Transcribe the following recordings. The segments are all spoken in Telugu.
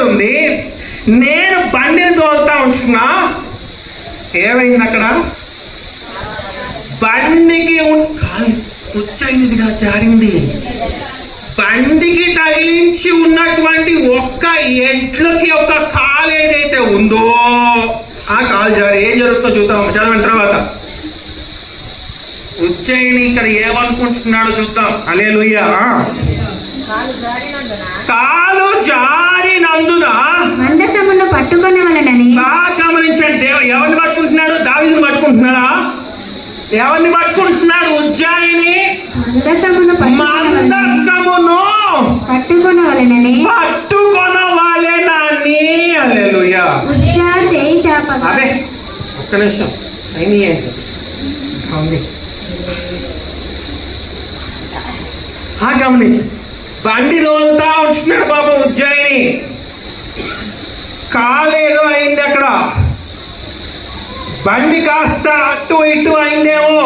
నిలబడి ఉంది. నేను బండిని తోలుతా ఉంటున్నా. ఏమైంది అక్కడ? బండికి ఉచ్చైనదిగా జారింది. బండికి తగిలించి ఉన్నటువంటి ఒక్క ఎడ్లకి ఒక కాలు ఏదైతే ఉందో ఆ కాలు జారి ఏం జరుగుతుందో చూద్దాం. చదవండి తర్వాత. ఉజ్జయిని ఇక్కడ ఏమనుకుంటున్నాడో చూద్దాం. హల్లెలూయా. కాలు జారినందున మందసమును పట్టుకొనవలెనని. బాగా గమనించండి. ఎవరిని పట్టుకుంటున్నాడు? దావీదుని పట్టుకుంటున్నాడా? ఎవరిని పట్టుకుంటున్నాడు? ఉజ్జయిని మందసమును పట్టుకొనవలెనని. హల్లెలూయా. ఉజ్జా చేయి చాపగా. అదే ఒక్క నిమిషం అయినాయండి. గమనించు. బండి తోలుతా ఉంటున్నాడు బాబా ఉజ్జయిని. కాలేదో అయింది అక్కడ. బండి కాస్త అటు ఇటు అయిందేమో.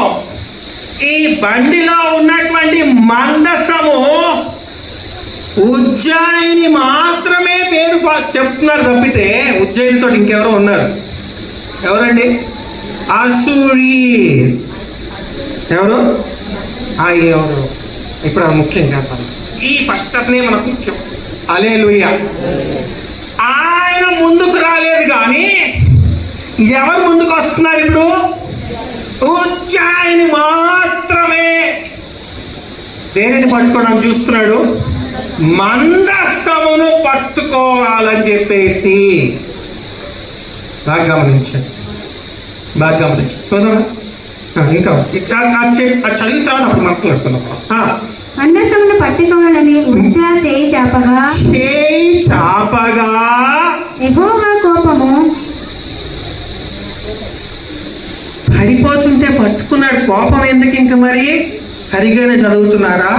ఈ బండిలో ఉన్నటువంటి మందసము ఉజ్జయిని మాత్రమే పేరు చెప్తున్నారు తప్పితే ఉజ్జయినితో ఇంకెవరో ఉన్నారు. ఎవరండి? అసూరి. ఎవరు? ఎవరు? ఇప్పుడు అది ముఖ్యం కాదు. ఈ ఫస్ట్ అనే మనకు ముఖ్యం. హల్లెలూయా. ఆయన ముందుకు రాలేదు కానీ ఎవరు ముందుకు వస్తున్నారు ఇప్పుడు? ఉజ్జయిని మాత్రమే దేనిని పట్టుకోవడం చూస్తున్నాడు? మందసమును పట్టుకోవాలని చెప్పేసి. బాగా గమనించండి. ఇంకా చదివిన తర్వాత అప్పుడు మాట్లాడుతున్నాం. మందసమును పట్టుకోవాలని ఉజ్జా చేయి చాపగా యెహోవా కోపము. పడిపోతుంటే పట్టుకున్నాడు. కోపం ఎందుకు? ఇంక మరి సరిగానే చదువుతున్నారా?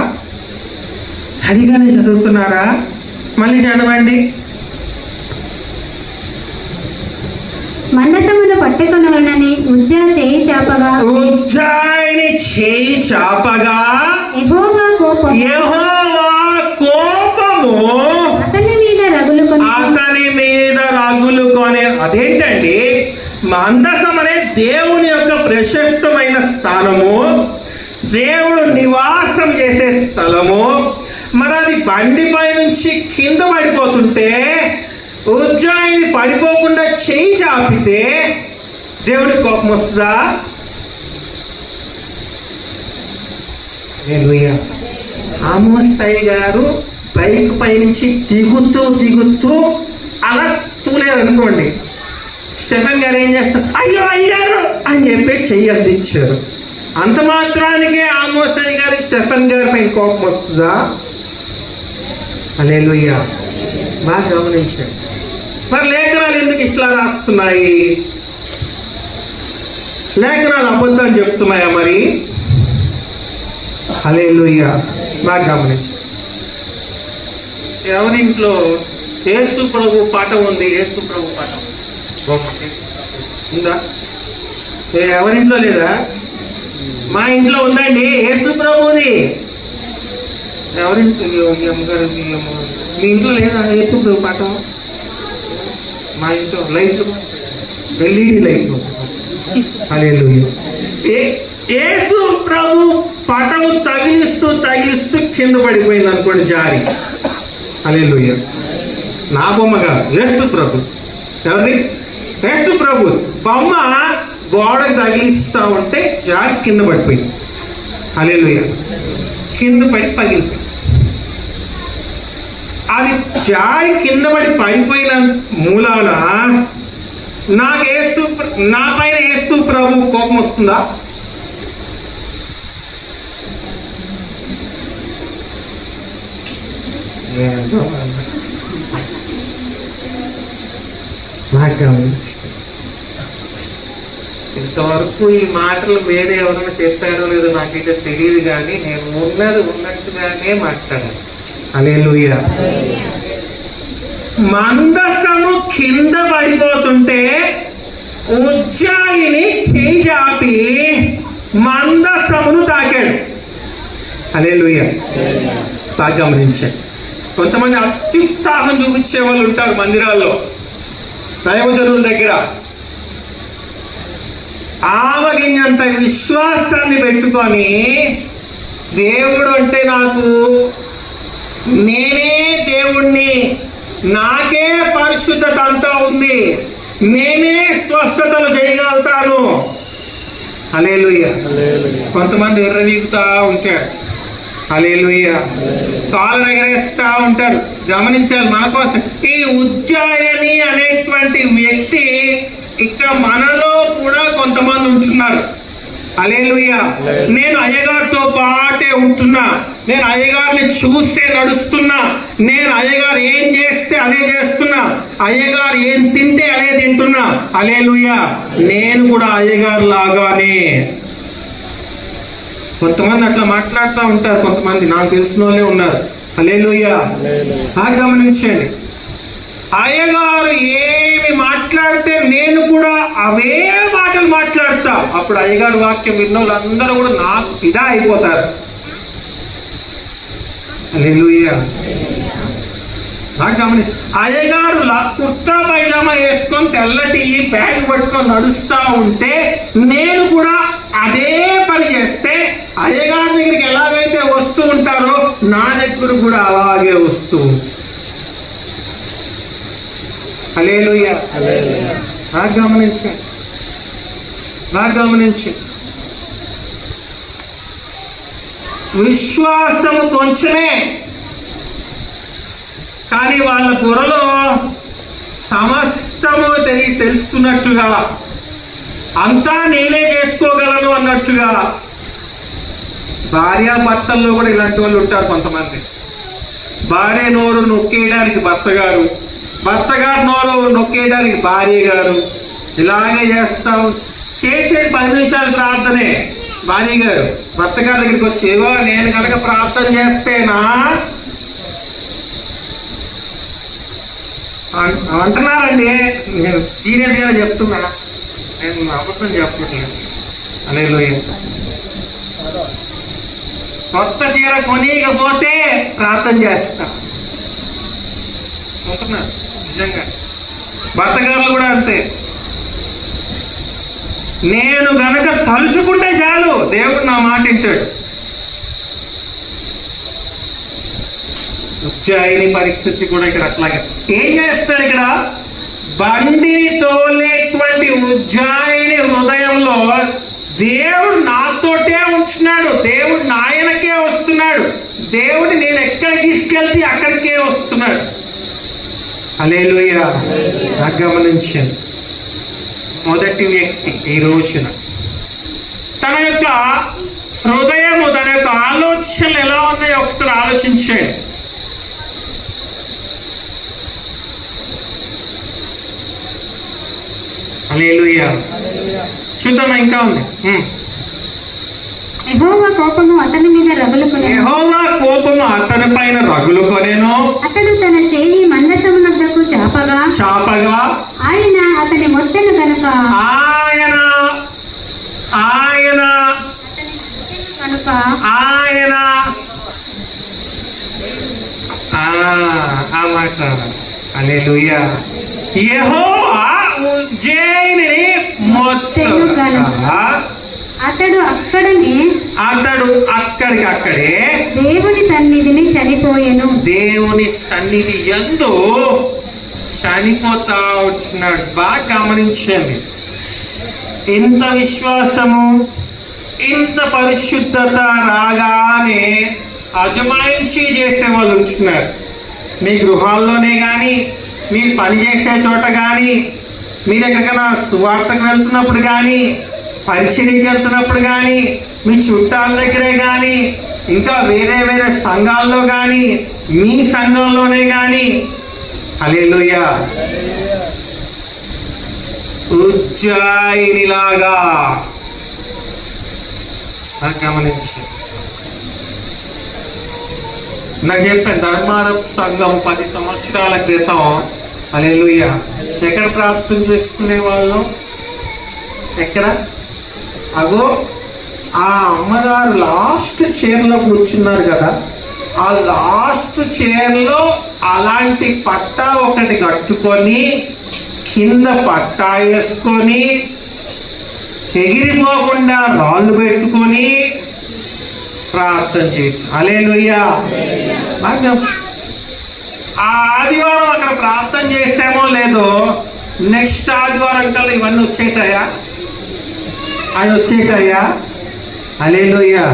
మళ్ళీ చదవండి. మందసమును పట్టుకొనవలెనని ఉజ్జా చేయి చాపగా. ఉజ్జయిని చేయి చాపగా యెహోవా కోపము అతని మీద రగులుకొని. అదేంటండి? మందసం అనే దేవుని యొక్క ప్రశస్తమైన స్థానము, దేవుడు నివాసం చేసే స్థలము. మరి అది బండిపై నుంచి కింద పడిపోతుంటే ఉజ్జయిని పడిపోకుండా చేయి చాపితే దేవుడి కోపం వస్తుందా? ఆమోసయ్య గారు బైక్ పై నుంచి దిగుతూ అలా తూలేరు అనుకోండి. స్టెఫెన్ గారు ఏం చేస్తారు? అయ్యో అయ్యారు అని చెప్పేసి చెయ్యి అందించారు. అంత మాత్రానికే ఆమోసయ్య గారికి స్టెఫెన్ గారి పైన కోపం వస్తుందా? హల్లెలూయా. బాగా గమనించండి. మరి లేఖనాలు ఎందుకు ఇట్లా రాస్తున్నాయి? లేఖనాలు అబద్ధాలు చెప్తున్నాయా మరి? హల్లెలూయా. బాగా గమనించండి. ఎవరింట్లో యేసు ప్రభు పాఠం ఉంది? యేసు ప్రభు పాఠం ఉందా? ఎవరింట్లో లేదా? మా ఇంట్లో ఉందండి యేసు ప్రభుది. ఎవరింట్లో? మీ ఇంట్లో లేదా యేసు ప్రభు పాఠం? మా ఇంట్లో లైట్లు, ఎల్ఈడి లైట్లు. హల్లెలూయా. యేసు ప్రభు పటము తగిలిస్తూ కింద పడిపోయింది అనుకోండి, జారి. హల్లెలూయా. నా బొమ్మ కాదు, యేసు ప్రభు. ఎవరి? యేసు ప్రభు బొమ్మ గోడకు తగిలిస్తూ ఉంటే జారి కింద పడిపోయింది. హల్లెలూయా. కింద పడి పగిలిపోయింది. అది జారి కింద పడి పడిపోయిన మూలాన నా పైన యేసు ప్రభు కోపం వస్తుందా? ఇంతవరకు ఈ మాటలు వేరే ఎవరైనా చెప్పారో లేదో నాకైతే తెలియదు, కానీ నేను ఉన్నది ఉన్నట్టుగానే మాట్లాడాను. హల్లెలూయా. మందసము కింద పడిపోతుంటే ఉజ్జాయిని చేయి చాపి మందసమును తాకాడు. హల్లెలూయా. బాగా గమనించండి. కొంతమంది అత్యుత్సాహం చూపించే వాళ్ళు ఉంటారు మందిరాల్లో, దైవజనుల దగ్గర. ఆవగింజంత విశ్వాసాన్ని పెట్టుకొని దేవుడు అంటే నాకు, నేనే దేవుణ్ణి, నాకే పరిశుద్ధత అంతా ఉంది, నేనే స్వస్థతలు చేయగలుగుతాను. హల్లెలూయా. కొంతమంది ఎర్రవీగుతా ఉంటారు. హల్లెలూయా. కాళ్ళు ఎగరేస్తా ఉంటారు. గమనించాలి మన కోసం. ఈ ఉజ్జాయని అనేటువంటి వ్యక్తి ఇక్కడ మనలో కూడా కొంతమంది ఉంటున్నారు. హల్లెలూయా. నేను అయ్యగారితో పాటే ఉంటున్నా, నేను అయ్యగారిని చూసే నడుస్తున్నా, నేను అయ్యగారు ఏం చేస్తే అదే చేస్తున్నా, అయ్యగారు ఏం తింటే అదే తింటున్నా. హల్లెలూయా. నేను కూడా అయ్యగారు లాగానే. కొంతమంది అట్లా మాట్లాడుతూ ఉంటారు, కొంతమంది నాకు తెలిసిన వాళ్ళే ఉన్నారు. హల్లెలూయా. గమనించండి, అయ్యగారు ఏమి మాట్లాడితే నేను కూడా అవే మాటలు మాట్లాడతా. అప్పుడు అయ్యగారు వాక్యం విన్న వాళ్ళందరూ కూడా నాకు ఫిదా అయిపోతారు. హల్లెలూయా. గమని, అయ్యగారు కుర్తా పైజామా వేసుకొని తెల్లటి బ్యాగ్ పట్టుకొని నడుస్తా ఉంటే నేను కూడా అదే పని చేస్తే అయ్యగారి దగ్గరికి ఎలాగైతే వస్తూ ఉంటారో నా దగ్గర కూడా అలాగే వస్తూ. హల్లెలూయా. గమనించి విశ్వాసము కొంచెమే, కానీ వాళ్ళ బుర్రలో సమస్తము తెలుసుకున్నట్టుగా, అంతా నేనే చేసుకోగలను అన్నట్టుగా. భార్యాభర్తల్లో కూడా ఇలాంటి వాళ్ళు ఉంటారు కొంతమంది. భార్య నోరు నొక్కేయడానికి భర్త గారు, భర్త గారు నోరు నొక్కేయడానికి భార్య గారు, ఇలాగే చేస్తాం. చేసేది 10 నిమిషాలు ప్రార్థనే. భార్య గారు భర్త గారి దగ్గరికి వచ్చి, ఏవో నేను కనుక ప్రార్థన చేస్తేనా అంటున్నారండి. నేను సీరియస్గా చెప్తున్నా, నేను అబద్ధం చెప్పట్లేదు. హల్లెలూయా. కొత్త చీర కొనియకపోతే ప్రార్థన చేస్తా అంటున్నారు. నిజంగా భర్త గారులు కూడా అంతే. నేను గనక తలుచుకుంటే చాలు దేవుడు నా మాట వింటాడు. ఉజ్జాయిని పరిస్థితి కూడా ఇక్కడ అట్లాగే. ఏం చేస్తాడు ఇక్కడ? బండిని తోలేటువంటి ఉజ్జాయిని హృదయంలో దేవుడు నాతోటే ఉంటున్నాడు, దేవుడు నాయనకే వస్తున్నాడు, దేవుడు నేను ఎక్కడ తీసుకెళ్తే అక్కడికే వస్తున్నాడు. హల్లెలూయా. గమనించండి, మొదటి వ్యక్తి ఈ రోజున తన యొక్క హృదయము, తన యొక్క ఆలోచనలు ఎలా ఉన్నాయో ఒకసారి ఆలోచించండి. హల్లెలూయా. చూద్దామా, ఇంకా ఉంది. యెహోవా కోపము అతని మీద రగులుకొనెను. యెహోవా కోపము అతని పైన రగులుకొనెను. అతడు తన చేయి మందసమునద్దకు చాపగా ఆయన అతని మొత్తెను గనుక ఆయన ఆ మాట. హల్లెలూయా. యెహోవా ఉజ్జాయిని మొత్తెను గనుక అతడు అక్కడికక్కడే దేవుని సన్నిధిని చనిపోయెను. దేవుని సన్నిధి యందు చనిపోతా వచ్చినాడు. బాగా గమనించండి, ఇంత విశ్వాసము, ఇంత పరిశుద్ధత రాగానే అజమాయిషీ చేసే వాళ్ళు ఉంటున్నారు. మీ గృహాల్లోనే కానీ, మీరు పని చేసే చోట కానీ, మీరు ఎక్కడికైనా సువార్తకు వెళ్తున్నప్పుడు కానీ, పరిచర్యకి వెళ్తున్నప్పుడు కానీ, మీ చుట్టాల దగ్గరే కానీ, ఇంకా వేరే వేరే సంఘాల్లో కానీ, మీ సంఘంలోనే కానీ. హల్లెలూయా. ఉజ్జాయినిలాగా గమనించి నాకు చెప్పాను, ధర్మారం సంఘం 10 సంవత్సరాల క్రితం. హల్లెలూయా. ఎక్కడ ప్రార్థన చేసుకునే వాళ్ళం? ఎక్కడ? అగో ఆ అమ్మగారు లాస్ట్ చైర్లో కూర్చున్నారు కదా, ఆ లాస్ట్ చైర్లో అలాంటి పట్టా ఒకటి కట్టుకొని కింద పట్టా వేసుకొని ఎగిరిపోకుండా రాళ్ళు పెట్టుకొని ప్రార్థన చేసి హల్లెలూయా. ఆ ఆదివారం అక్కడ ప్రార్థన చేసామో లేదో నెక్స్ట్ ఆదివారం కల్లా ఇవన్నీ వచ్చేసాయా? అవి వచ్చేసాయా? హల్లెలూయా.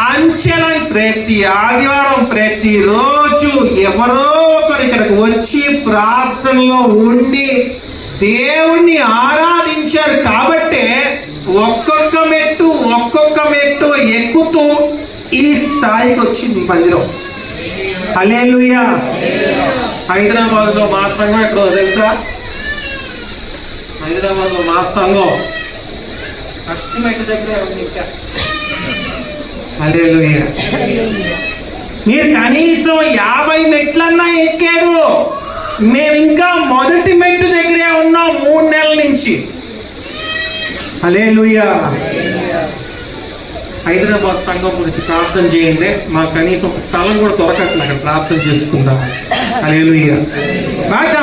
అంచెల ప్రతి ఆదివారం ప్రతిరోజు ఎవరో ఒకరు ఇక్కడికి వచ్చి ప్రార్థనలో ఉండి దేవుణ్ణి ఆరాధించారు కాబట్టే ఒక్కొక్క మెట్టు ఎక్కుతూ ఈ స్థాయికి వచ్చింది మందిరం. హల్లెలూయా. హైదరాబాద్లో మా సంఘం ఎక్కడో తెలుసా? హైదరాబాద్లో మా సంఘం ఫస్ట్ మెట్టు దగ్గర ఉంది. ఇంకా హల్లెలూయా. మీరు కనీసం 50 మెట్లన్నా ఎక్కారు. మేము ఇంకా మొదటి మెట్టు దగ్గరే ఉన్నాం 3 నెలల నుంచి. హల్లెలూయా. హైదరాబాద్ సంఘం గురించి ప్రార్థన చేయండి. మాకు కనీసం ఒక స్థలం కూడా దొరకట్లేదు అక్కడ ప్రార్థన చేసుకుందాం. హల్లెలూయా. బాగా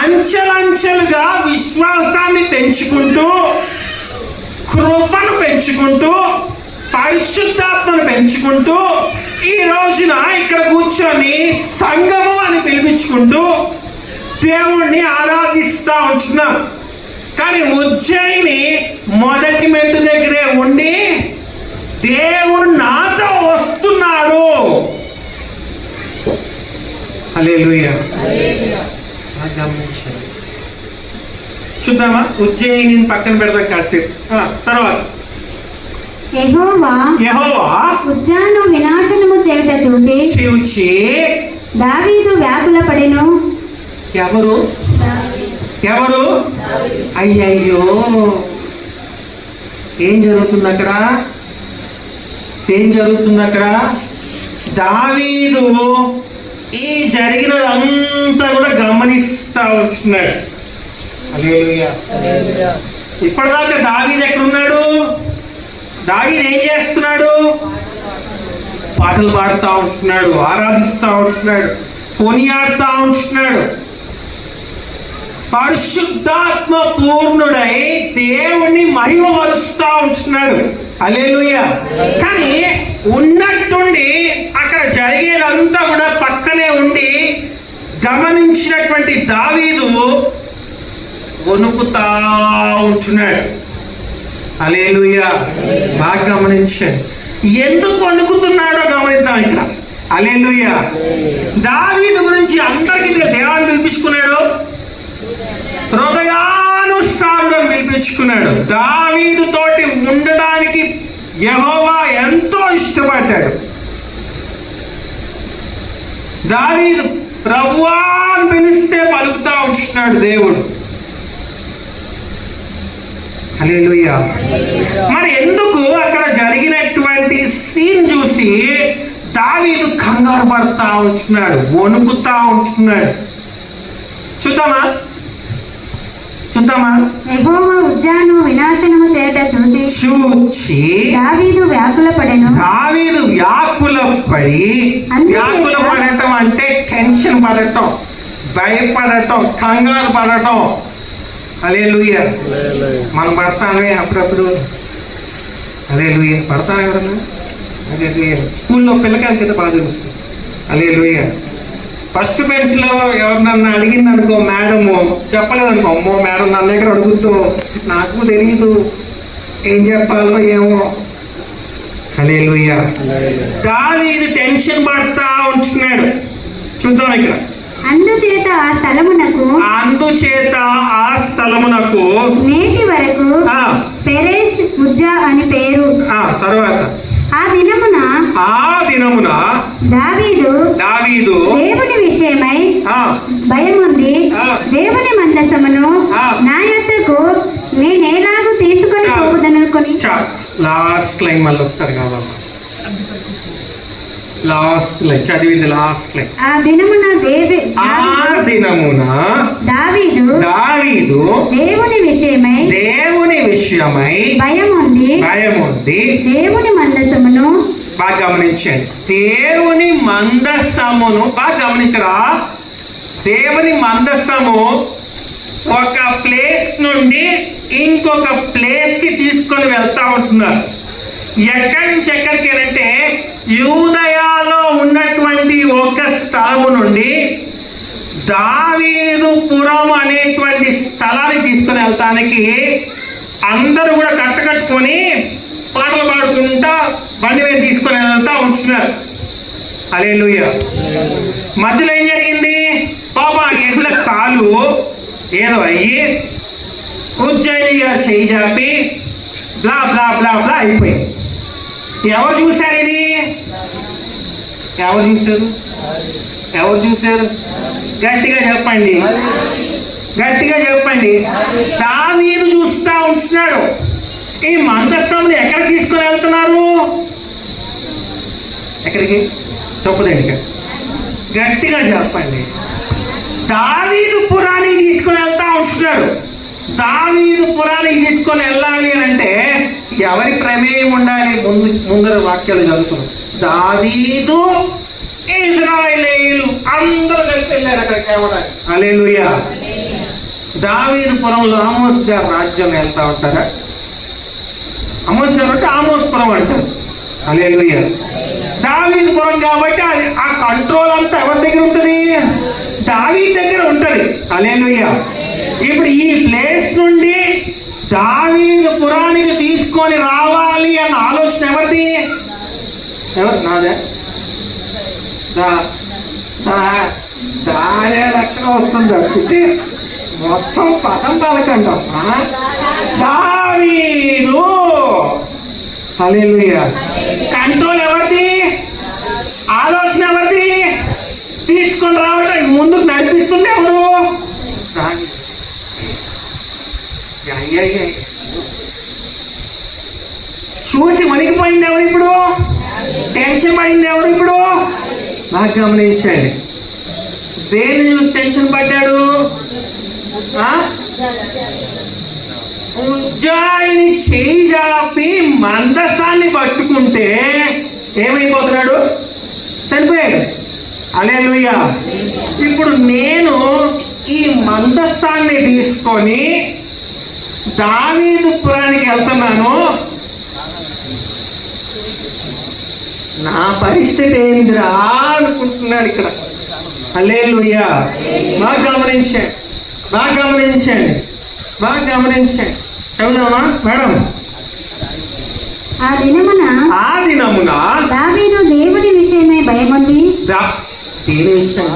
అంచెలంచెలుగా విశ్వాసాన్ని పెంచుకుంటూ, కృపను పెంచుకుంటూ, పరిశుద్ధాత్మను పెంచుకుంటూ ఈ రోజున ఇక్కడ కూర్చొని సంఘము అని పిలిపించుకుంటూ దేవుణ్ణి ఆరాధిస్తూ ఉంటున్నాం. కానీ ఉజ్జయిని మొదటి మెట్టు దగ్గరే ఉండి దేవుడు నాతో వస్తున్నాడు. హల్లెలూయా. గమనించండి. చూద్దామా? ఉజ్జయిని పక్కన పెడదాం కాసేపు. తర్వాత యెహోవా ఉజ్జాను వినాశనము చేయుట చూచి దావీదు వ్యాకులపడెను. ఎవరు? అయ్యయ్యో, ఏం జరుగుతుంది అక్కడ? దావీదు ఈ జరిగినదంతా కూడా గమనిస్తా వచ్చినాడు. హల్లెలూయా. ఇప్పటిదాకా దావీదు ఎక్కడున్నాడు? దావీదు ఏం చేస్తున్నాడు? పాటలు పాడుతూ ఉంటున్నాడు, ఆరాధిస్తూ ఉంటున్నాడు, కొనియాడుతూ ఉంటున్నాడు. పరిశుద్ధాత్మ పూర్ణుడై దేవుణ్ణి మహిమపరుస్తూ ఉంటున్నాడు. హల్లెలూయా. కానీ ఉన్నట్టుండి అక్కడ జరిగేదంతా కూడా పక్కనే ఉండి గమనించినటువంటి దావీదు వణుకుతా ఉంటున్నాడు. హల్లెలూయా. బాగా గమనించండి. ఎందుకు వణుకుతున్నాడో గమనిద్దాం ఇక్కడ. హల్లెలూయా. దావీదు గురించి అందరికీ దేవాన్ని పిలిపించుకున్నాడు, హృదయానుసారుడు పిలిపించుకున్నాడు. దావీదు తోటి ఉండడానికి యెహోవా ఎంతో ఇష్టపడ్డాడు. దావీదు ప్రభువా అని పిలిస్తే పలుకుతా ఉంటున్నాడు దేవుడు. హల్లెలూయా. మరి ఎందుకు అక్కడ జరిగినటువంటి సీన్ చూసి దావీదు కంగారు పడతా ఉంటున్నాడు, వణుకుతా ఉంటున్నాడు? చూద్దామా? యెహోవా ఉజ్జాను వినాశనము చేయుట చూచి దావీదు వ్యాకులపడటం అంటే టెన్షన్ పడటం, భయపడటం, కంగారు పడటం. హల్లెలూయా. మనం పడతామే అప్పుడప్పుడు. హల్లెలూయా. పడతాం ఎవరన్నా? హల్లెలూయా. స్కూల్లో పిల్లకాయలకి అయితే బాగా తెలుస్తుంది. హల్లెలూయా. ఫస్ట్ బెంచ్లో ఎవరినన్నా అడిగింది అనుకో మేడము, చెప్పలేదనుకో, అమ్మో మేడం నన్ను దగ్గర అడుగుతూ నాకు తెలియదు ఏం చెప్పాలో ఏమో. హల్లెలూయా. దావీదు టెన్షన్ పడతా ఉంటున్నాడు. చూద్దాం ఇక్కడ. అందుచేత ఆ స్థలమునకు నేటి వరకు పెరెజ్ ఉజ్జా అని పేరు. తర్వాత ఆ దినమున దావీదు దేవుని విషయమై భయముంది దేవుని మందసమును నా యొద్దకు నేనేలాగూ తీసుకొని పోవుదనుకొని. లాస్ట్ లైన్ మళ్ళీ ఒకసారి కావాలమ్మా. లాస్ట్ లైన్ చదివింది. Last line. ఆ దినమున దావీదు దేవుని విషయమై భయముంది దేవుని మందసమును బాగా గమనించండి. దేవుని మందసమును బాగా గమనించరా. దేవుని మందసము ఒక ప్లేస్ నుండి ఇంకొక ప్లేస్కి తీసుకొని వెళ్తా ఉంటున్నారు. ఎక్కడి నుంచి ఎక్కడికి అంటే యూదయాలో ఉన్నటువంటి ఒక స్థలము నుండి దావీదుపురం అనేటువంటి స్థలానికి తీసుకొని వెళ్తానికి అందరూ కూడా కట్టుకొని పాటలు పాడుకుంటా బండి మీద తీసుకొని వెళ్తా ఉంటున్నారు. హల్లెలూయా. మధ్యలో ఏం జరిగింది? పాప ఎడ్ల కాలు ఏదో అయ్యి ఉజ్జయినిగా చేయి చాపి బ్లా బ్లా బ్లా బ్లా అయిపోయింది. ఎవరు చూశారు ఇది? ఎవరు చూశారు? ఎవరు చూశారు? గట్టిగా చెప్పండి, గట్టిగా చెప్పండి. దావీదు చూస్తా ఉంటున్నాడు. ఈ మందస్థంని ఎక్కడికి తీసుకొని వెళ్తున్నారు? ఎక్కడికి? తప్పుదండి, గట్టిగా చెప్పండి. దావీదు పురానికి తీసుకొని వెళ్తా ఉంటున్నాడు. దావీదు పురానికి తీసుకొని వెళ్ళాలి అని అంటే ఎవరి ప్రమేయం ఉండాలి? ముందర వాక్యాలు చదువుతున్నాం. దావీదు ఇశ్రాయేలీయులు అందరూ కలిపి వెళ్ళారు అక్కడికి ఇవ్వడానికి. హల్లెలూయా. దావీదు పురంలో ఆమోస్ గారు రాజ్యం వెళ్తా ఉంటారా? ఆమోస్ గారు అంటే ఆమోస్ పురం అంటారు. హల్లెలూయా. దావీదు పురం కాబట్టి అది ఆ కంట్రోల్ అంతా ఎవరి దగ్గర ఉంటుంది? దావీదు దగ్గర ఉంటుంది. హల్లెలూయా. ఇప్పుడు ఈ ప్లేస్ నుండి దావీదు పురానికి తీసుకొని రావాలి అన్న ఆలోచన ఎవరిది? ఎవరు? నాదే. దానే లక్షణం వస్తుంది అంటే మొత్తం పదం పలకంటాం. దావీదు. హల్లెలూయా. కంట్రోల్ ఎవరిది? ఆలోచన ఎవరిది? తీసుకొని రావడం ముందుకు నడిపిస్తుంది ఎవరు? చూసి వణికిపోయింది ఎవరు ఇప్పుడు? టెన్షన్ పడింది ఎవరు ఇప్పుడు? బాగా గమనించండి. దేన్ని చూసి టెన్షన్ పడ్డాడు? ఉజ్జాయిని చేయి చాపి మందసాన్ని పట్టుకుంటే ఏమైపోతున్నాడు? చనిపోయాడు. హల్లెలూయా. ఇప్పుడు నేను ఈ మందసాన్ని తీసుకొని దావీదు పురానికి వెళ్తున్నాను. నా పరిస్థితి ఏందిరా అనుకుంటున్నాడు ఇక్కడ. హల్లెలూయా. బాగా గమనించండి, బాగా గమనించండి, బాగా గమనించండి. చదువుదామా మేడం? ఆ దినమున దావీదు దేవుని విషయమై భయముంది. దేని విషయం?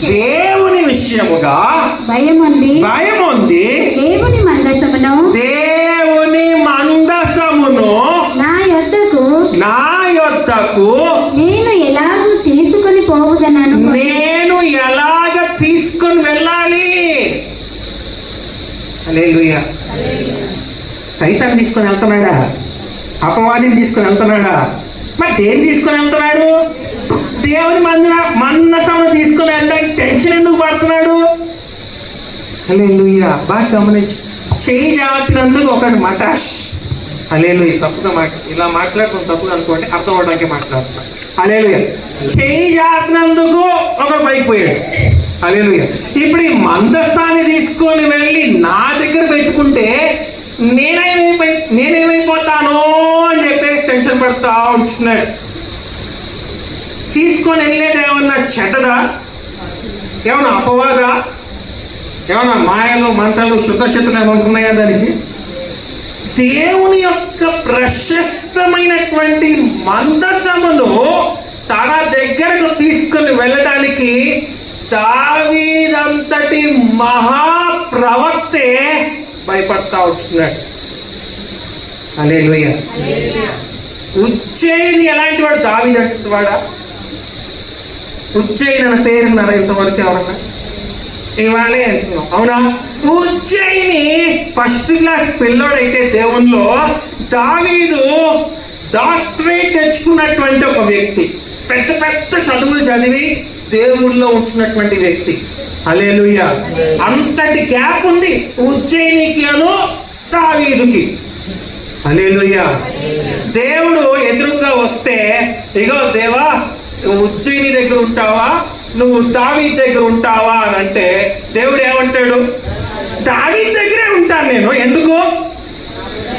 దేవుని విషయముగా భయముంది. దేవుని మందసమును నా యొద్దకు నేను ఎలాగూ తీసుకొని పోవుదనను. నేను ఎలాగ తీసుకొని వెళ్ళాలి? హల్లెలూయా. సైతాన్ని తీసుకొని వెళ్తున్నాడా? అపవాదిని తీసుకొని వెళ్తున్నాడా? మరి దేన్ని తీసుకొని వెళ్తున్నాడు? దేవుని మందసమును తీసుకొని వెళ్ళడానికి టెన్షన్ ఎందుకు పడుతున్నాడు? హల్లెలూయా. బాగా గమనించి చెయ్యి జాపినందుకు ఒకటి మటాష్. హల్లెలూయా. తప్పుగా ఇలా మాట్లాడుకుని తప్పుగా అనుకోండి, అర్థం అవడానికి మాట్లాడుతున్నాడు. హల్లెలూయా. చెయ్యి జాపినందుకు ఒకడు పైకిపోయాడు. హల్లెలూయా. ఇప్పుడు ఈ మందస్థాన్ని తీసుకొని వెళ్ళి నా దగ్గర పెట్టుకుంటే నేనేమైపోతానో అని చెప్పేసి టెన్షన్ పడుతూ ఉంటున్నాడు. తీసుకొని వెళ్ళేది ఏమన్నా చెడ్డదా? ఏమన్నా అపవాదా? ఏమన్నా మాయలు మంటలు శుద్ధశక్తులు ఏమైనా ఉంటున్నాయా దానికి? దేవుని యొక్క ప్రశస్తమైనటువంటి మందసమును తన దగ్గరకు తీసుకొని వెళ్ళడానికి దావీదంతటి మహాప్రవక్తే భయపడతా ఉంటున్నాడు. హల్లెలూయా. ఉజ్జయిని ఎలాంటి వాడు? దావీదు అంటే వాడా? ఉజ్జయిని అన్న పేరున్నారా ఇంతవరకు ఎవరన్నా? ఇవాళే అంటున్నాం, అవునా? ఉజ్జయిని ఫస్ట్ క్లాస్ పిల్లోడైతే దేవునిలో దావీదు డాక్టరేట్ తెచ్చుకున్నటువంటి ఒక వ్యక్తి, పెద్ద పెద్ద చదువులు చదివి దేవుళ్ళలో ఉంచినటువంటి వ్యక్తి. హల్లెలూయా. అంతటి గ్యాప్ ఉంది ఉజ్జయినికి దావీదుకి. హల్లెలూయా. దేవుడు ఎదురుగా వస్తే, ఇగో దేవా నువ్వు ఉజ్జయిని దగ్గర ఉంటావా, నువ్వు దావీదు దగ్గర ఉంటావా అని అంటే దేవుడు ఏమంటాడు? దావీదు దగ్గరే ఉంటాను నేను. ఎందుకు?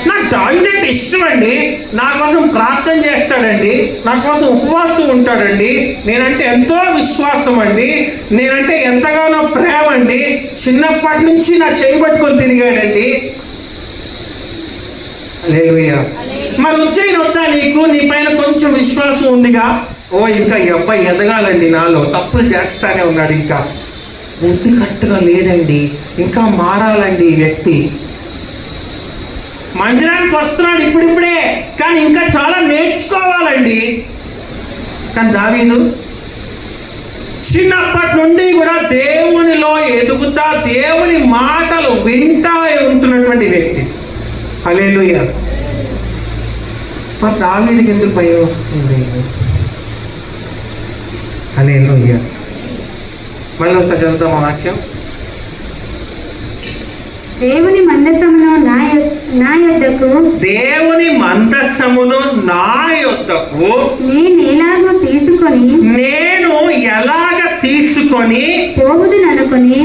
నాకు దావీదు అంటే ఇష్టం అండి, నా కోసం ప్రార్థన చేస్తాడండి, నా కోసం ఉపవాసం ఉంటాడండి, నేనంటే ఎంతో విశ్వాసం అండి, నేనంటే ఎంతగానో ప్రేమ అండి, చిన్నప్పటి నుంచి నా చేయి పట్టుకొని తిరిగాడండి. హల్లెలూయా. మరి ఉజ్జయిని వద్దా నీకు? నీ పైన కొంచెం విశ్వాసం ఉందిగా. ఓ ఇంకా ఈ అబ్బాయి ఎదగాలండి, నాలో తప్పులు చేస్తానే ఉన్నాడు, ఇంకా బుద్ధి కరెక్ట్గా లేదండి, ఇంకా మారాలండి ఈ వ్యక్తి. మందిరానికి వస్తున్నాడు ఇప్పుడిప్పుడే, కానీ ఇంకా చాలా నేర్చుకోవాలండి. కానీ దావీదు చిన్నప్పటి నుండి కూడా దేవునిలో ఎదుగుతా, దేవుని మాటలు వింటా ఉంటున్నటువంటి వ్యక్తి. హల్లెలూయా. మరి దావీదుకి ఎందుకు భయం వస్తుంది? హల్లెలూయా. మళ్ళీ ఒకసారి చదువుతాం ఆ వాక్యం. దేవుని మందసమును నా యొద్దకు, దేవుని మందసమును నా యొద్దకు నేను ఎలాగో తీసుకొని పోవుదుననుకొని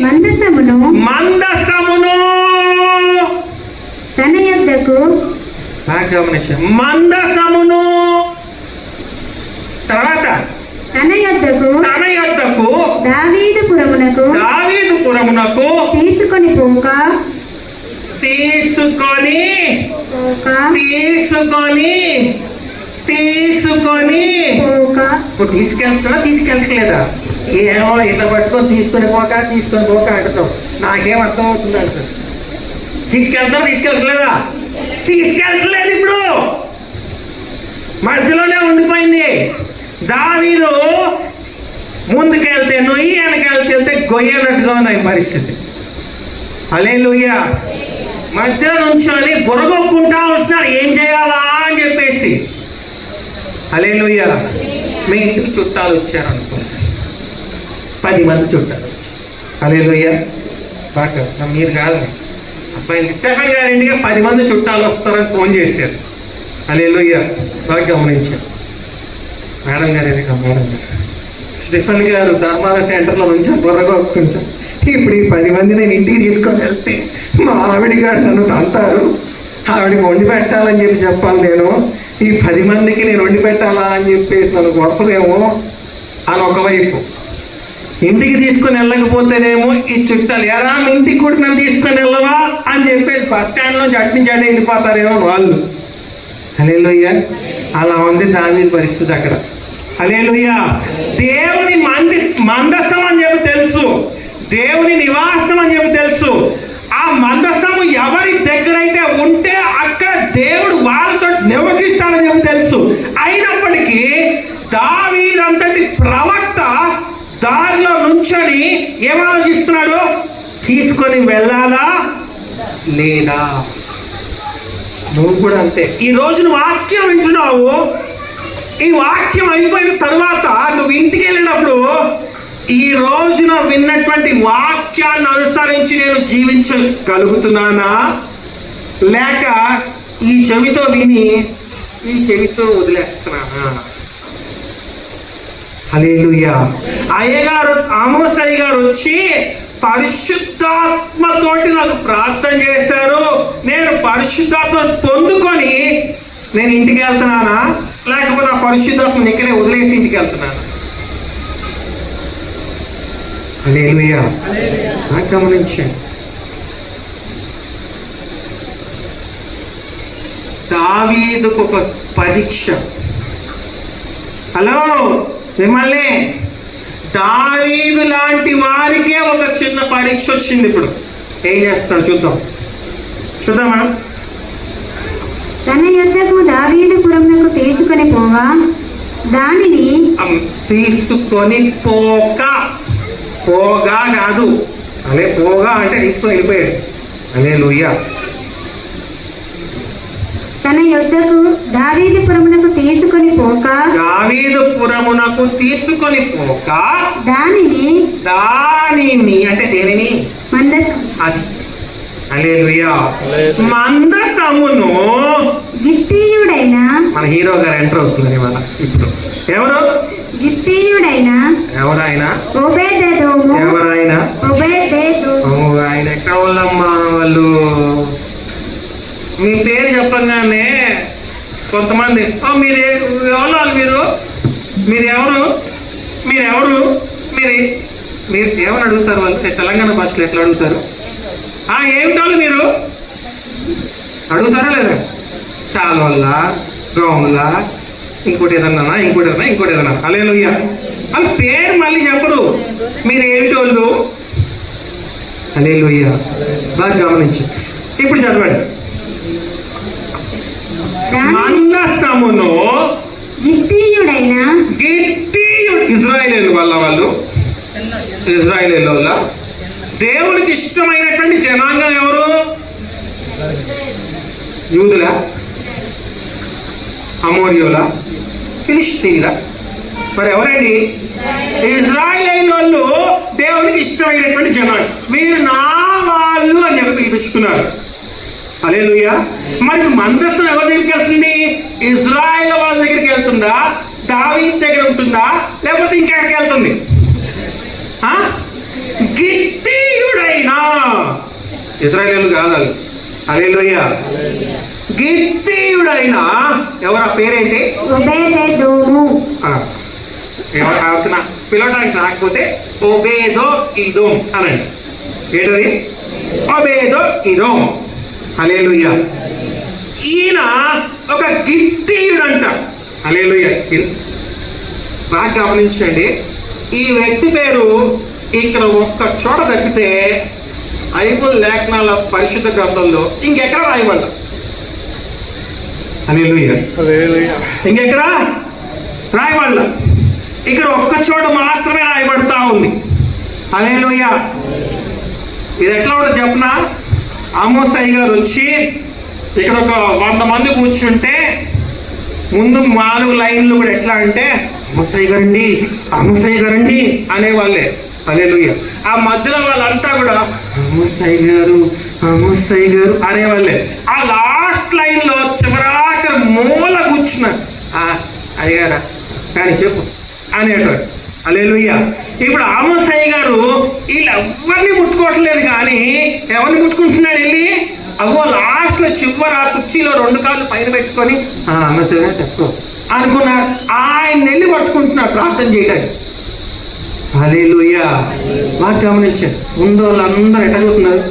మందసమును తన యొద్దకు, బాగా గమనించా, మందసమును తర్వాత తన యొద్దకు దావీదుపురమునకు తీసుకొని పోక తీసుకెళ్ళట్లేదా? ఏమో ఇట్లా పట్టుకొని తీసుకొని పోక అంటున్నావు, నాకేం అర్థం అవుతుంది అంటారు. తీసుకెళ్ళట్లేదా? తీసుకెళ్ళట్లేదు. ఇప్పుడు మధ్యలోనే ఉండిపోయింది. దావీదు ముందుకెళ్తే నొయ్యి, వెనకెళ్తే గొయ్యనట్టుగా ఉన్నాయి పరిస్థితి. హల్లెలూయా. మధ్యలో నుంచొని బుర్రగొక్కుంటా వస్తున్నాడు, ఏం చేయాలా అని చెప్పేసి. హల్లెలూయా. మీ ఇంటికి చుట్టాలు వచ్చారనుకో, 10 మంది చుట్టాలు వచ్చారు. హల్లెలూయా. బాగా మీరు కాదు, అబ్బాయి స్టెఫెన్ గారి ఇంటికి 10 మంది చుట్టాలు వస్తారని ఫోన్ చేశారు. హల్లెలూయా. బాగా గమనించారు. మేడం గారు స్టెఫెన్ గారు ధర్మాల సెంటర్లో నుంచి బుర్రగొక్కుంటా, ఇప్పుడు ఈ 10 మంది నేను ఇంటికి తీసుకొని వెళ్తే మా ఆవిడ గారు నన్ను తంతారు, ఆవిడకి వండి పెట్టాలని చెప్పాలి, నేను ఈ 10 మందికి నేను వండి పెట్టాలా అని చెప్పేసి నన్ను గొప్పదేమో అని ఒకవైపు. ఇంటికి తీసుకొని వెళ్ళకపోతేనేమో ఈ చుట్టాలు ఎరా మీ ఇంటికి కూడా నన్ను తీసుకొని వెళ్ళవా అని చెప్పేసి బస్ స్టాండ్లో చట్నీ వెళ్ళిపోతారేమో వాళ్ళు. హల్లెలూయా. అలా ఉంది దావీదు పరిస్థితి అక్కడ. హల్లెలూయా. దేవుని మందసం అని చెప్పి తెలుసు, దేవుని నివాసం అని చెప్పి తెలుసు. ఆ మందసము ఎవరి దగ్గర అయితే ఉంటే అక్కడ దేవుడు వాళ్ళతో నివసిస్తాడని చెప్పి తెలుసు. అయినప్పటికీ దావీదు అంతటి ప్రవక్త దారిలో నుంచొని ఏం ఆలోచిస్తున్నాడు? తీసుకొని వెళ్ళాలా లేదా? నువ్వు కూడా అంతే. ఈ రోజున వాక్యం వింటున్నావు, ఈ వాక్యం అయిపోయిన తర్వాత నువ్వు ఇంటికి వెళ్ళినప్పుడు ఈ రోజున విన్నటువంటి వాక్యాన్ని అనుసరించి నేను జీవించగలుగుతున్నానా, లేక ఈ చెవితో విని ఈ చెవితో వదిలేస్తున్నానా? హల్లెలూయా. అయ్యగారు ఆమోస్ అయ్యగారు వచ్చి పరిశుద్ధాత్మతోటి నాకు ప్రార్థన చేశారు, నేను పరిశుద్ధాత్మ పొందుకొని నేను ఇంటికి వెళ్తున్నానా, లేకపోతే ఆ పరిశుద్ధాత్మని ఇక్కడే వదిలేసి ఇంటికి వెళ్తున్నానా? హల్లెలూయా. గమనించండి. దావీదుకు ఒక పరీక్ష. హలో మిమ్మల్ని, దావీదు లాంటి వారికే ఒక చిన్న పరీక్ష వచ్చింది. ఇప్పుడు ఏం చేస్తాడు చూద్దామా? తన యొద్దకు దావీదుపురమునకు తీసుకొని పోగా దానిని తీసుకొని పోగా కాదు, అదే పోగా అంటే తీసుకొని వెళ్ళిపోయాడు. హల్లెలూయా. తన యొద్దకు దావీదుపురమునకు తీసుకొని పోక దానిని అంటే దేనిని? మందసం. అది హల్లెలూయా. మందసమును గిత్తీయుడైన మన హీరో గారు ఎంటర్ అవుతున్నారు ఇవాళ. ఇప్పుడు ఎవరు గిత్తీయుడైన ఎవరాయన ఓబేదెదోము ఎవరాయన ఓబేదెదోము ఆయన ఎక్కడ వాళ్ళమ్మా వాళ్ళు? మీ పేరు చెప్పగానే కొంతమంది మీరు ఎవరు మీరు ఎవరు మీరు ఏమని అడుగుతారు వాళ్ళు? తెలంగాణ భాషలో ఎట్లా అడుగుతారు? ఏమిటోళ్ళు మీరు అడుగుతారా లేదా? చాలా వల్ల గ్రౌండ్ల ఇంకోటి ఏదన్నా హల్లెలూయా. వాళ్ళ పేరు మళ్ళీ చెప్పరు. మీరు ఏమిటోళ్ళు? హల్లెలూయా. బాగా గమనించి ఇప్పుడు చదవండి. మందసమును గిత్తీయుడైన ఇజ్రాయేలు వాళ్ళు దేవునికి ఇష్టమైనటువంటి జనాంగం ఎవరు? యూదుల, అమోరియుల, ఫిలిష్తీయుల? మరి ఎవరండి? ఇజ్రాయేలు వాళ్ళు దేవునికి ఇష్టమైనటువంటి జనాంగం. వీరు నా వాళ్ళు అని చెప్పి పిలిపించుకున్నారు. హల్లెలూయా. మరి మందస్సు ఎవరి దగ్గరికి వెళ్తుంది? ఇజ్రాయేల్ వాళ్ళ దగ్గరికి వెళ్తుందా? దావీదు దగ్గర ఉంటుందా? లేకపోతే ఇంకెక్కడికి వెళ్తుంది? గిత్తీయుడైనా ఇజ్రాయేలు కాదు వాళ్ళు. హల్లెలూయా. గిత్తీయుడైనా ఎవరు? ఆ పేరేంటి? ఓబేదెదోము. పిలవడానికి రాకపోతే ఓబేదో ఇదోం అనండి. ఏంటది? ఓబేదో ఇదోం. హల్లెలూయా. ఈయన ఒక గిత్తీయుడంట. హల్లెలూయా. బాగా గమనించండి. ఈ వ్యక్తి పేరు ఇక్కడ ఒక్క చోట తప్పితే బైబిల్ లేఖనాల పరిశుద్ధ గ్రంథంలో ఇంకెక్కడ రాయబడ్డ? హల్లెలూయా. ఇంకెక్కడ రాయబడ్డ? ఇక్కడ ఒక్క చోట మాత్రమే రాయబడతా ఉంది. హల్లెలూయా. ఇది ఎట్లా ఉంటుంది చెప్పనా? ఆమోసయ్య గారు వచ్చి ఇక్కడ ఒక 100 మంది కూర్చుంటే ముందు 4 లైన్లు కూడా ఎట్లా అంటే ఆమోసయ్య గారండి అనేవాళ్ళే. హల్లెలూయా. ఆ మధ్యలో వాళ్ళంతా కూడా ఆమోసయ్య గారు అనేవాళ్ళే. ఆ లాస్ట్ లైన్ లో చివరాఖరి మూల కూర్చున్న అయ్యారా కానీ చెప్పు అనేటోడు. హల్లెలూయా. ఇప్పుడు ఆమోసయ్య గారు వీళ్ళెవ్వరిని ముట్టుకోవట్లేదు, కానీ ఎవరిని ముట్టుకుంటున్నాడు వెళ్ళి? లాస్ట్ లో చివర కుర్చీలో 2 కాళ్ళు పైన పెట్టుకొని ఆమోసయ్య గారు చెప్పు అనుకున్నాడు. ఆయన వెళ్ళి పట్టుకుంటున్నాడు ప్రార్థన చేయడానికి. హల్లెలూయా. బాగా గమనించారు. ముందు వాళ్ళందరూ ఎట్లా చెప్తున్నారు?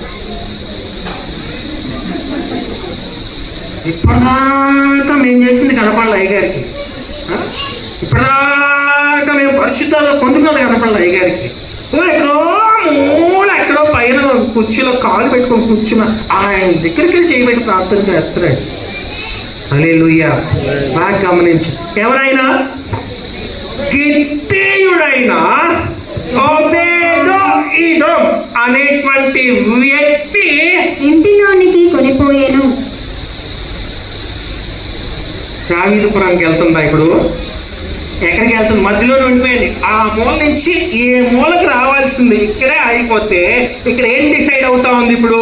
ఇప్పటిదాకా మేము చేసింది కనపడాలి అయ్యగారికి. ఇప్పటిదాకా మేము పరిశుద్ధాలు పొందుకున్నది కనపడాలి అయ్యగారికి. ఎక్కడో పైన కుర్చీలో కాలు పెట్టుకొని కూర్చున్న ఆయన దగ్గరికి చేయబెట్టి ప్రార్థన చేస్తున్నాడు. హల్లెలూయా. బాగా గమనించు. ఎవరైనా గిత్తీయుడైన ఓబేదో ఇదోం అనేటువంటి వ్యక్తి ఇంటిలోనికి కొనిపోయాను. దావీదుపురానికి వెళ్తుందా? ఇప్పుడు ఎక్కడికి వెళ్తుంది? మధ్యలోనే ఉండిపోయింది. ఆ మూల నుంచి ఈ మూలకి రావాల్సింది ఇక్కడే అయిపోతే ఇక్కడ ఏం డిసైడ్ అవుతా ఉంది? ఇప్పుడు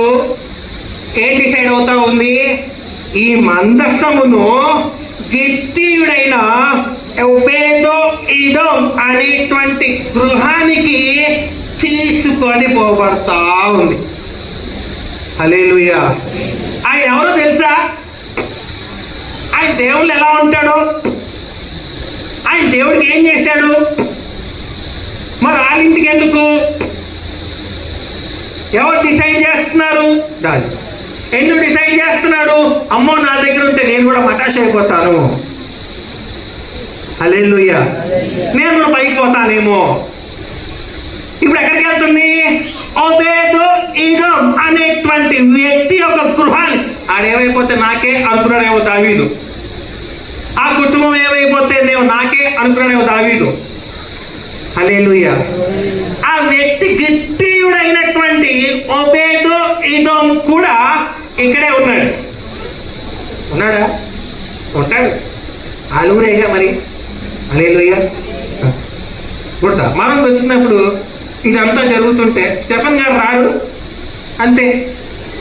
ఏం డిసైడ్ అవుతా ఉంది? ఈ మందసమును గిత్తీయుడైన ఓబేదో ఇదోం అనేటువంటి గృహానికి తీసుకొని పోబడతా ఉంది. హల్లెలూయా. ఆయన ఎవరో తెలుసా? ఆయన దేవుళ్ళు ఎలా ఉంటాడు? ఆయన దేవుడికి ఏం చేశాడు? మరి వాళ్ళింటికి ఎందుకు? ఎవరు డిసైడ్ చేస్తున్నారు? దాన్ని ఎందుకు డిసైడ్ చేస్తున్నాడు? అమ్మో నా దగ్గర ఉంటే నేను కూడా మటాష్ అయిపోతాను. హల్లెలూయా. నేను కూడా పైకి పోతానేమో. ఇప్పుడు ఎక్కడికి వెళ్తుంది? ఓబేదో ఇదోం అనేటువంటి వ్యక్తి యొక్క గృహాన్ని. ఆడేమైపోతే నాకే అనుకున్నాడేమో దావీదు. ఆ కుటుంబం ఏమైపోతే నేను నాకే అనుకున్నాడేమో దావీదు. హల్లెలూయా. ఆ వ్యక్తి గిత్తీయుడైనటువంటి ఓబేదో ఇదోం కూడా ఇక్కడే ఉన్నాడా? ఉంటాడు. ఆలూరేగా మరి. హల్లెలూయా. గుర్తా మనం వచ్చినప్పుడు ఇదంతా జరుగుతుంటే స్టెఫన్ గారు రారు అంతే.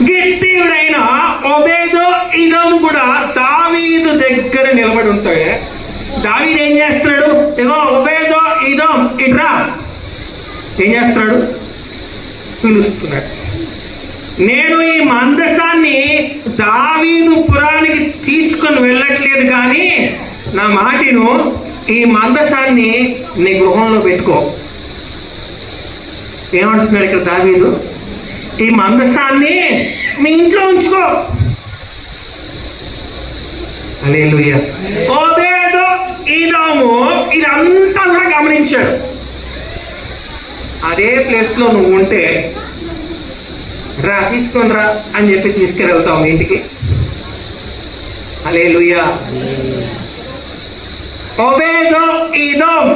గిత్తీయుడైన ఓబేదో ఇదోము కూడా దావీదు దగ్గర నిలబడి ఉంటాయి. దావీదు ఏం చేస్తున్నాడు? ఇగో ఓబేదో ఇదోం ఇట్రా. ఏం చేస్తున్నాడు? పిలుస్తున్నాడు. నేను ఈ మందసాన్ని దావీదు పురానికి తీసుకొని వెళ్ళట్లేదు, కానీ నా మాటను, ఈ మందసాన్ని నీ గృహంలో పెట్టుకో. ఏమంటున్నాడు ఇక్కడ దావీదు? ఈ మందసాన్ని మీ ఇంట్లో ఉంచుకో. హల్లెలూయా. ఓబేదో ఈదోము ఇదంతా కూడా గమనించాడు. అదే ప్లేస్లో నువ్వు ఉంటే రా తీసుకొని రా అని చెప్పి తీసుకెళ్తావు మీ ఇంటికి. హల్లెలూయా. ఓబేదో ఈదోమ్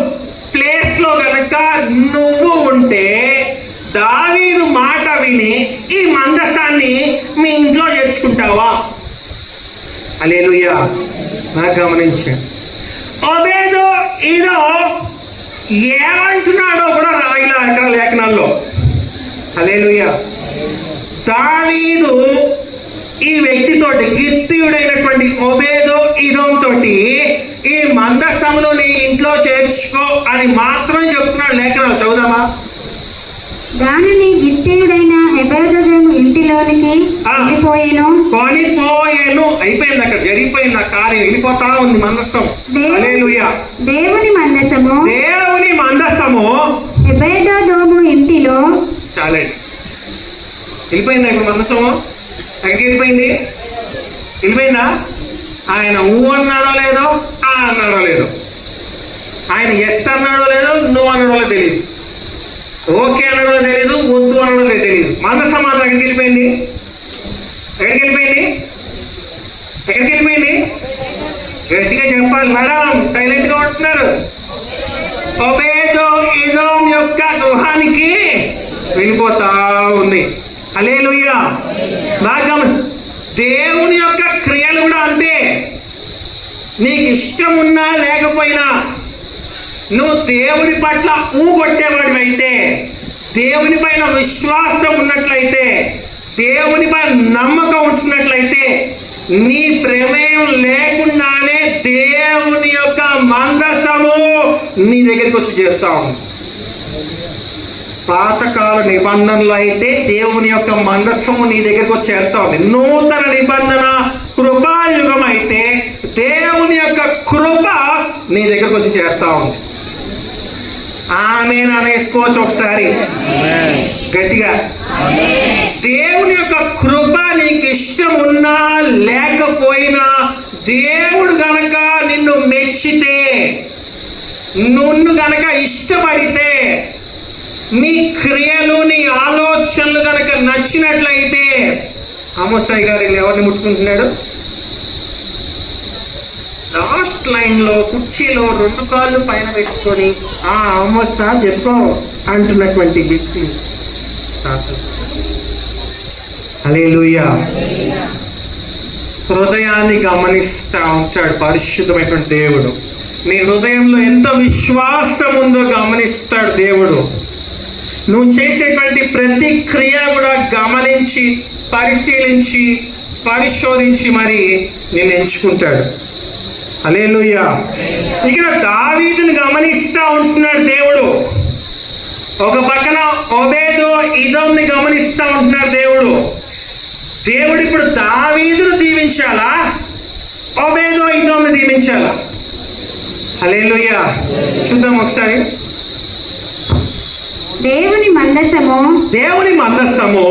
ప్లేస్ లో కనుక నువ్వు ఉంటే దావీదు మాట విని ఈ మందసాన్ని మీ ఇంట్లో చేర్చుకుంటావా? హల్లెలూయా. నాకు గమనించండి. ఓబేదో ఇదో ఏమంటున్నాడో కూడా రాయిలా అక్కడ లేఖనాల్లో. హల్లెలూయా. దావీదు ఈ వ్యక్తితోటి, గిత్తీయుడైనటువంటి ఓబేదో ఇదోం తోటి ఈ మందసమును నీ ఇంట్లో చేర్చుకో అని మాత్రం చెప్తున్నాడు లేఖనాలు. చదువుదామా? దానిని గిత్తీయుడైన ఓబేదెదోము ఇంటిలోనికి కొనిపోయేను. అయిపోయింది, అక్కడ జరిగిపోయింది ఆ కార్యం. వెళ్ళిపోతా ఉంది మందసం. హల్లెలూయా. దేవుని మందసము ఓబేదెదోము ఇంటిలో. చాలండి, వెళ్ళిపోయిందా ఇప్పుడు మందసము? ఎక్కడికి వెళ్ళిపోయింది? వెళ్ళిపోయిందా? ఆయన ఊ అన్నాడో లేదో, ఆ అన్నాడో లేదో, ఆయన ఎస్ అన్నాడో లేదో, నో అన్నాడో తెలియదు, ఓకే అన్నాడో తెలియదు, వద్దు అన్నాడో తెలియదు. మందసం మాత్రం ఎక్కడికి వెళ్ళిపోయింది? ఎక్కడికి వెళ్ళిపోయింది? ఎక్కడికి వెళ్ళిపోయింది? గట్టిగా చెప్పాలి మేడం, సైలెంట్ గా ఉంటున్నారు. ఓబేదో ఎదోం యొక్క గృహానికి వెళ్ళిపోతా ఉంది. హల్లెలూయా. బాగా దేవుని యొక్క క్రియలు కూడా అంతే. నీకు ఇష్టం ఉన్నా లేకపోయినా నువ్వు దేవుని పట్ల ఊగొట్టేవాడివి అయితే, దేవుని పైన విశ్వాసం ఉన్నట్లయితే, దేవుని పైన నమ్మకం ఉంచినట్లయితే, నీ ప్రమేయం లేకుండానే దేవుని యొక్క మందసము నీ దగ్గరికి వచ్చి చేరుతా ఉంది. పాతకాల నిబంధనలు అయితే దేవుని యొక్క మందసము నీ దగ్గరకు వచ్చి చేరుతా ఉంది. నూతన నిబంధన కృపాయుగం అయితే దేవుని యొక్క కృప నీ దగ్గరకు వచ్చి చేరుతా ఉంది. ఆమేన్ అనేసుకోవచ్చు ఒకసారి గట్టిగా. దేవుని యొక్క కృప నీకు ఇష్టం ఉన్నా లేకపోయినా, దేవుడు గనక నిన్ను మెచ్చితే, నిన్ను గనక ఇష్టపడితే, నీ క్రియలు నీ ఆలోచనలు కనుక నచ్చినట్లయితే, ఆమోసాయి గారు ఎవరిని ముట్టుకుంటున్నాడు? లాస్ట్ లైన్ లో కుర్చీలో 2 కాళ్ళు పైన పెట్టుకొని ఆమోస్తా చెప్పుకో అంటున్నటువంటి వ్యక్తి. హల్లెలూయా. హృదయాన్ని గమనిస్తా ఉంటాడు పరిశుద్ధమైనటువంటి దేవుడు. నీ హృదయంలో ఎంత విశ్వాసం ఉందో గమనిస్తాడు దేవుడు. నువ్వు చేసేటువంటి ప్రతి క్రియ కూడా గమనించి, పరిశీలించి, పరిశోధించి మరి నిన్ను ఎంచుకుంటాడు. హల్లెలూయా. ఇక్కడ దావీదుని గమనిస్తా ఉంటున్నాడు దేవుడు. ఒక పక్కన ఓబేదో ఇదోంని గమనిస్తా ఉంటున్నాడు దేవుడు. దేవుడు ఇప్పుడు దావీదును దీవించాలా, ఓబేదో ఇదోంని దీవించాలా? హల్లెలూయా. చూద్దాం ఒకసారి. దేవుని మందసము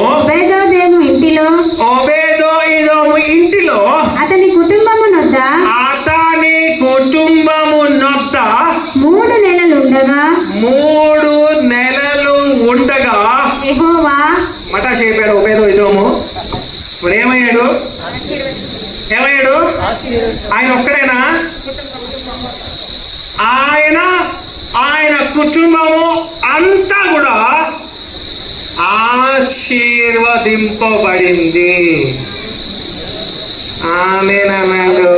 ఓబేదెదోము ఇంటిలో అతని కుటుంబము నొద్ద 3 నెలలు ఉండగా యెహోవా మటా చెప్పాడు ఓబేదో ఇదోము. ఇప్పుడు ఏమయ్యాడు? ఆయన ఒక్కడేనా? ఆయన కుటుంబము అంతా కూడా ఆశీర్వదింపబడింది. ఆమేనన్నాడు.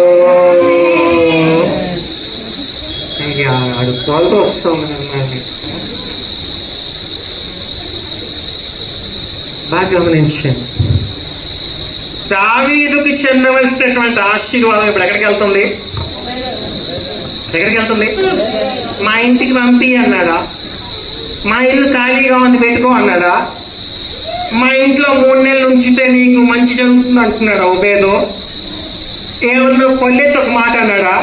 కొలత వస్తుంది. బాగా గమనించండి. దావీదుకి చెందవలసినటువంటి ఆశీర్వాదం ఇప్పుడు ఎక్కడికి వెళ్తుంది? ఎక్కడికి వెళ్తుంది? మా ఇంటికి పంపి అన్నాడా? మా ఇల్లు ఖాళీగా ఉంది పెట్టుకో అన్నాడా? మా ఇంట్లో 3 నెలలు ఉంచితే నీకు మంచి జరుగుతుంది అంటున్నాడా ఒబేదో? ఏమన్నా పొల్లెత్తి ఒక మాట అన్నాడా?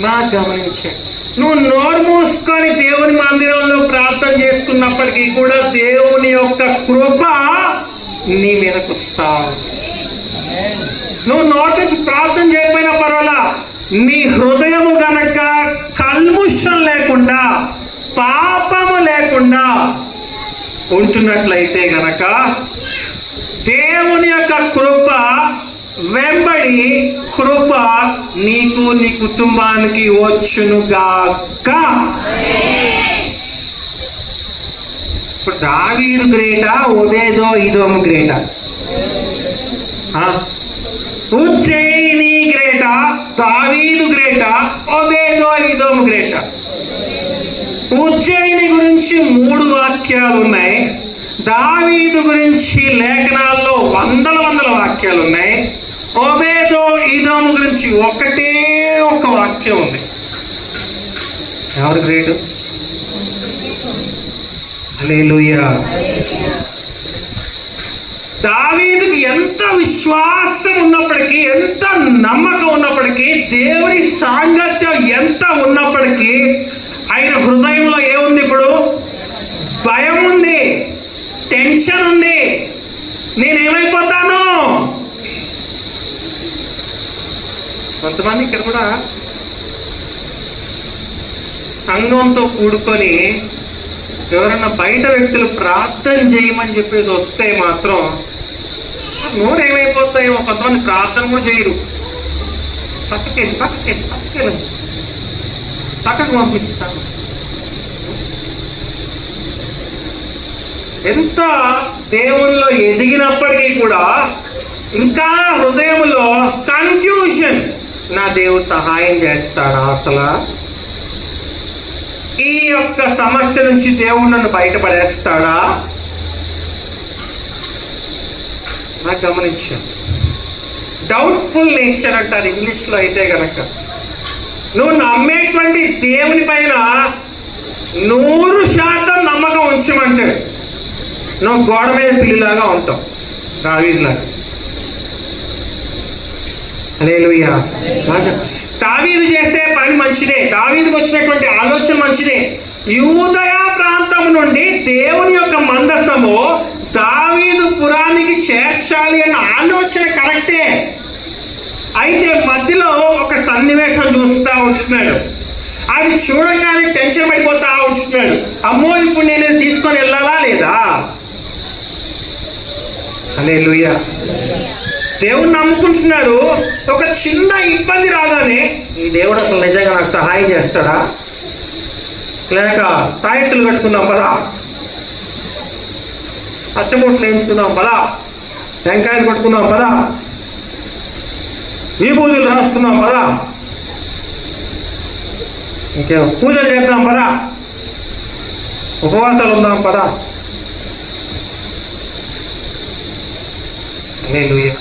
బాగా గమనించాడు. నువ్వు నోరు మూసుకొని దేవుని మందిరంలో ప్రార్థన చేసుకున్నప్పటికీ కూడా దేవుని యొక్క కృప నీ మీదకు వస్తా. నువ్వు నోటి నుంచి ప్రార్థన చేయకపోయినా పర్వాలా, నీ హృదయము గనక కల్ముషం లేకుండా, పాపము లేకుండా ఉంటున్నట్లయితే గనక దేవుని యొక్క కృప వెంబడి కృప నీకు నీ కుటుంబానికి వచ్చునుగాక. ఇప్పుడు దావీదు గ్రేటా, ఒబేదో ఈదోము గ్రేటా? ఉజ్జయిని గ్రేటా, దావీదు గ్రేటా, ఒబేదో ఈదోము గ్రేటా? ఉజ్జయిని గురించి 3 వాక్యాలు ఉన్నాయి. దావీదు గురించి లేఖనాల్లో వందల వాక్యాలు ఉన్నాయి. ఒబేదో ఈదోము గురించి ఒకటే ఒక వాక్యం ఉంది. ఎవరు గ్రేటు? హల్లెలూయా. దావీదుకి ఎంత విశ్వాసం ఉన్నప్పటికీ, ఎంత నమ్మకం ఉన్నప్పటికీ, దేవుని సాంగత్యం ఎంత ఉన్నప్పటికీ ఆయన హృదయంలో ఏముంది? ఇప్పుడు భయం ఉంది, టెన్షన్ ఉంది. నేనేమైపోతాను? కొంతమంది ఇక్కడ కూడా సంఘంతో కూడుకొని ఎవరన్నా బయట వ్యక్తులు ప్రార్థన చేయమని చెప్పేది వస్తే మాత్రం నోరేమైపోతాయేమో. కొంతమంది ప్రార్థన కూడా చేయరు. పక్కకు పంపిస్తాను. ఎంత దేవుల్లో ఎదిగినప్పటికీ కూడా ఇంకా హృదయంలో కన్ఫ్యూషన్. నా దేవుడు సహాయం చేస్తాడా? అసలు ఈ యొక్క సమస్య నుంచి దేవుడు నన్ను బయటపడేస్తాడా? నాకు గమనించాను. డౌట్ఫుల్ నేచర్ అంటారు ఇంగ్లీష్లో అయితే గనక. నువ్వు నమ్మేటువంటి దేవుని పైన 100% నమ్మకం ఉంచమంటాడు. నువ్వు గోడ మీద పిల్లిలాగా ఉంటావు, దావీదులాగా. హల్లెలూయా. దావీదు చేసే పని మంచిదే, దావీదుకు వచ్చినటువంటి ఆలోచన మంచిదే. యూదయ ప్రాంతం నుండి దేవుని యొక్క మందసము దావీదు పురానికి చేర్చాలి అన్న ఆలోచన కరెక్టే. అయితే మధ్యలో ఒక సన్నివేశం చూస్తా ఉంటున్నాడు. అది చూడగానే టెన్షన్ పడిపోతా ఉంటున్నాడు. అమ్మో, ఇప్పుడు నేను తీసుకొని వెళ్ళాలా లేదా? హల్లెలూయా. దేవుణ్ణి నమ్ముకుంటున్నాడు. ఒక చిన్న ఇబ్బంది రాగానే ఈ దేవుడు అసలు నిజంగా నాకు సహాయం చేస్తాడా? లేక తాయెత్తులు కట్టుకుందాం పదా, పచ్చబొట్లు వేయించుకుందాం పదా, టెంకాయలు కొట్టుకుందాం పదా, విభూతులు రాసుకుందాం పదా, ఇంకే పూజలు చేద్దాం పదా, ఉపవాసాలు ఉందాం పదా. హల్లెలూయా.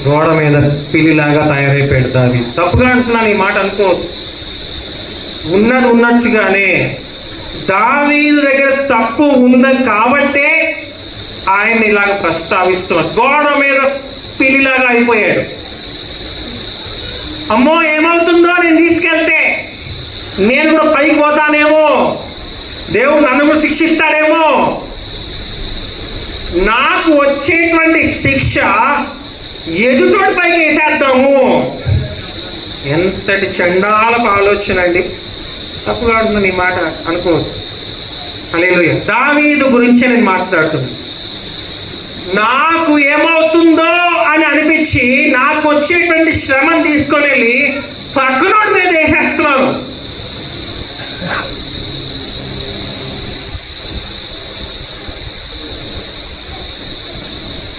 గోడ మీద పిల్లిలాగా తయారైపోయాడు దావీదు. తప్పుగా అంటున్నాను ఈ మాట అనుకో. ఉన్నది ఉన్నట్టుగానే దావీదు దగ్గర తప్పు ఉందని కాబట్టే ఆయన్ని ఇలాగ ప్రస్తావిస్తున్నాడు. గోడ మీద పిల్లిలాగా అయిపోయాడు. అమ్మో, ఏమవుతుందో నేను తీసుకెళ్తే, నేను కూడా పైకి పోతానేమో, దేవుడు నన్ను కూడా శిక్షిస్తాడేమో, నాకు వచ్చేటువంటి శిక్ష ఎదుటోడి పైకి వేసేద్దాము. ఎంతటి చండాలపు ఆలోచన అండి. తప్పుగా అంటున్నాను ఈ మాట అనుకోవద్దు. హల్లెలూయా. దావీదు గురించి నేను మాట్లాడుతున్నాను. నాకు ఏమవుతుందో అని అనిపించి నాకు వచ్చేటువంటి శ్రమను తీసుకొని వెళ్ళి పక్కనోడి మీద వేసేస్తున్నాను.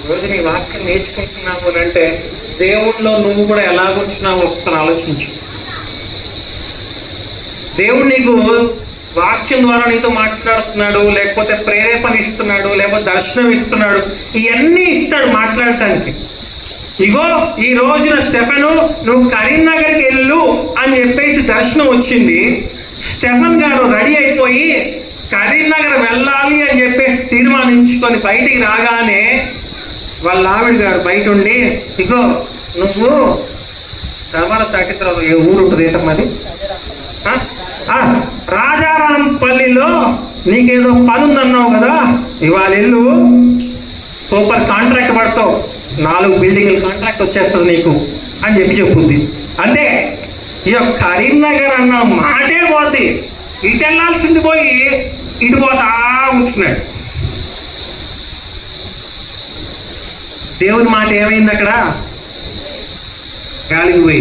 రోజు నీ వాక్యం నేర్చుకుంటున్నావు అంటే దేవుణ్ణిలో నువ్వు కూడా ఎలాగొచ్చినావు ఒకసారి ఆలోచించు. దేవుడు నీకు వాక్యం ద్వారా నీతో మాట్లాడుతున్నాడు, లేకపోతే ప్రేరేపణ ఇస్తున్నాడు, లేకపోతే దర్శనం ఇస్తున్నాడు, ఇవన్నీ ఇస్తాడు మాట్లాడటానికి. ఇగో ఈ రోజున స్టెఫెను నువ్వు కరీంనగర్కి వెళ్ళు అని చెప్పేసి దర్శనం వచ్చింది. స్టెఫెన్ గారు రెడీ అయిపోయి కరీంనగర్ వెళ్ళాలి అని చెప్పేసి తీర్మానించుకొని బయటికి రాగానే వాళ్ళ ఆవిడ గారు బయట ఉండి, ఇగో నువ్వు సర్వల తాకి తర్వాత ఏ ఊరు ఉంటుంది ఏంటమ్మది, రాజారాంపల్లిలో నీకేదో పని ఉందన్నావు కదా, ఇవాళ ఇల్లు సూపర్ కాంట్రాక్ట్ పడతావు, 4 బిల్డింగ్ల కాంట్రాక్ట్ వచ్చేస్తుంది నీకు అని చెప్పుద్ది. అంటే ఇక కరీంనగర్ అన్న మాటే పోద్ది. ఇటు వెళ్ళాల్సింది పోయి ఇటు పోతా ఉంటున్నాడు. దేవుని మాట ఏమైంది అక్కడ? గాలికి పోయి